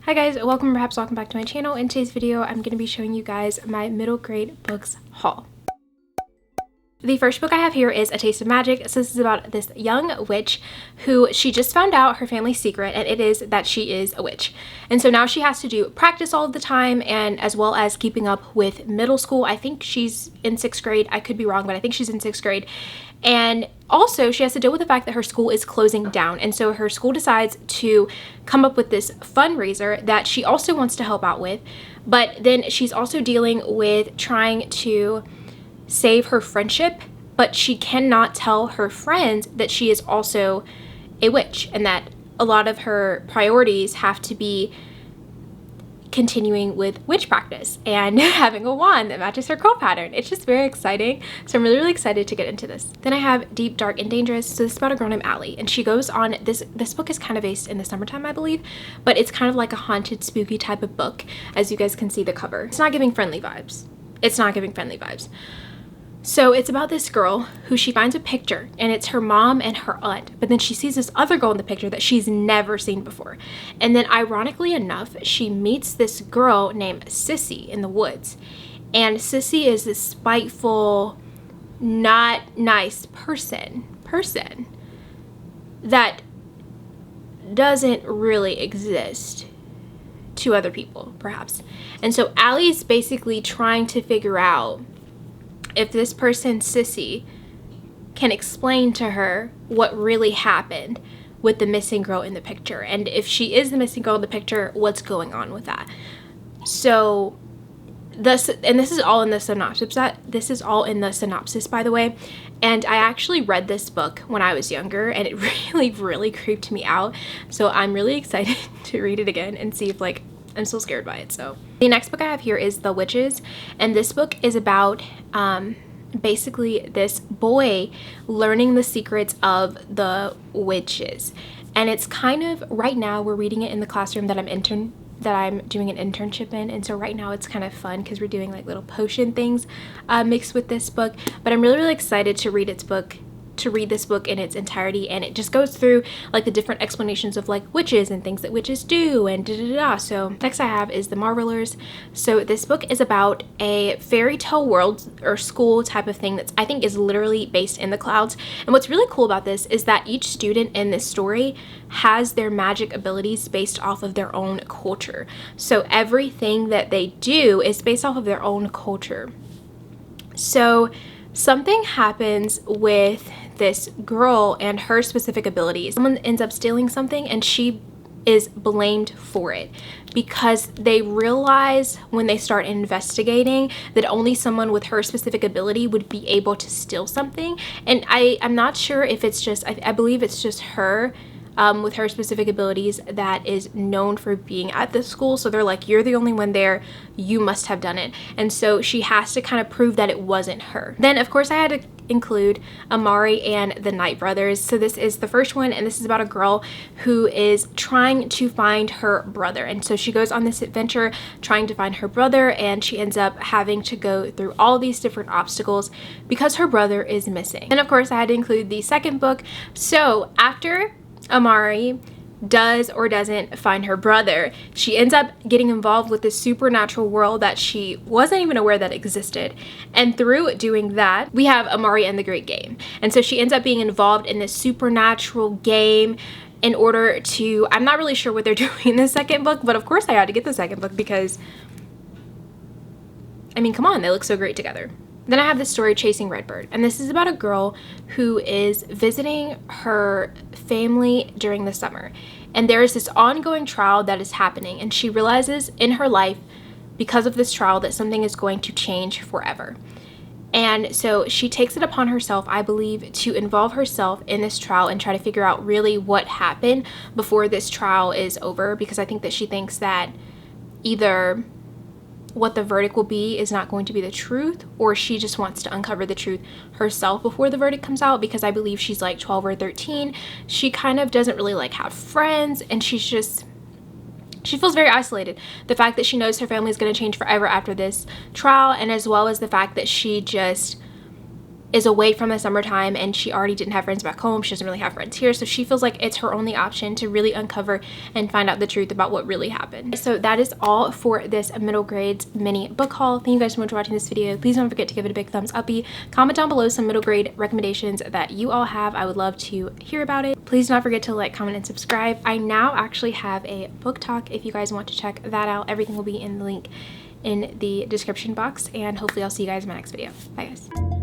Hi guys, welcome back to my channel. In today's video, I'm going to be showing you guys my middle grade books haul. The first book I have here is A Taste of Magic. So this is about this young witch who she just found out her family's secret, and it is that she is a witch. And so now she has to do practice all of the time, and as well as keeping up with middle school. I think she's in 6th grade. I could be wrong, but I think she's in 6th grade. And also she has to deal with the fact that her school is closing down. And so her school decides to come up with this fundraiser that she also wants to help out with. But then she's also dealing with trying to save her friendship, but she cannot tell her friends that she is also a witch and that a lot of her priorities have to be continuing with witch practice and having a wand that matches her curl pattern. It's just very exciting. So I'm really excited to get into this. Then I have Deep, Dark, and Dangerous. So this is about a girl named Allie, and she goes on this book is kind of based in the summertime, I believe, but it's kind of like a haunted, spooky type of book, as you guys can see the cover. It's not giving friendly vibes. So it's about this girl who she finds a picture, and it's her mom and her aunt, but then she sees this other girl in the picture that she's never seen before. And then ironically enough, she meets this girl named Sissy in the woods. And Sissy is this spiteful, not nice person that doesn't really exist to other people, perhaps. And so Allie's basically trying to figure out if this person, Sissy, can explain to her what really happened with the missing girl in the picture. And if she is the missing girl in the picture, what's going on with that? So this is all in the synopsis. This is all in the synopsis, by the way. And I actually read this book when I was younger, and it really creeped me out. So I'm really excited to read it again and see if I'm still scared by it. So the next book I have here is The Witches, and this book is about basically this boy learning the secrets of the witches. And it's kind of, right now we're reading it in the classroom that I'm doing an internship in, and so right now it's kind of fun because we're doing like little potion things mixed with this book. But I'm really excited to read this book in its entirety, and it just goes through like the different explanations of like witches and things that witches do and da-da-da. So next I have is The Marvelers. So this book is about a fairy tale world or school type of thing that's, I think, is literally based in the clouds. And what's really cool about this is that each student in this story has their magic abilities based off of their own culture. So everything that they do is based off of their own culture. So something happens with this girl and her specific abilities. Someone ends up stealing something, and she is blamed for it because they realize when they start investigating that only someone with her specific ability would be able to steal something. And I'm not sure if it's just, I believe it's just her with her specific abilities that is known for being at the school. So they're like, you're the only one there, you must have done it. And so she has to kind of prove that it wasn't her. Then of course I had to include Amari and the Knight Brothers. So this is the first one, and this is about a girl who is trying to find her brother. And so she goes on this adventure trying to find her brother, and she ends up having to go through all these different obstacles because her brother is missing. And of course I had to include the second book. So after Amari does or doesn't find her brother, she ends up getting involved with this supernatural world that she wasn't even aware that existed. And through doing that, we have Amari and the Great Game. And so she ends up being involved in this supernatural game in order to, I'm not really sure what they're doing in the second book, but of course I had to get the second book because, I mean, come on, they look so great together. Then I have this story, Chasing Redbird, and this is about a girl who is visiting her family during the summer. And there is this ongoing trial that is happening, and she realizes in her life, because of this trial, that something is going to change forever. And so she takes it upon herself, I believe, to involve herself in this trial and try to figure out really what happened before this trial is over, because I think that she thinks that either what the verdict will be is not going to be the truth, or she just wants to uncover the truth herself before the verdict comes out, because I believe she's like 12 or 13. She kind of doesn't really like have friends, and she feels very isolated. The fact that she knows her family is going to change forever after this trial, and as well as the fact that she just is away from the summertime and she already didn't have friends back home. She doesn't really have friends here. So she feels like it's her only option to really uncover and find out the truth about what really happened. So that is all for this middle grades mini book haul. Thank you guys so much for watching this video. Please don't forget to give it a big thumbs uppy. Comment down below some middle grade recommendations that you all have. I would love to hear about it. Please don't forget to like, comment, and subscribe. I now actually have a book talk if you guys want to check that out. Everything will be in the link in the description box, and hopefully I'll see you guys in my next video. Bye guys.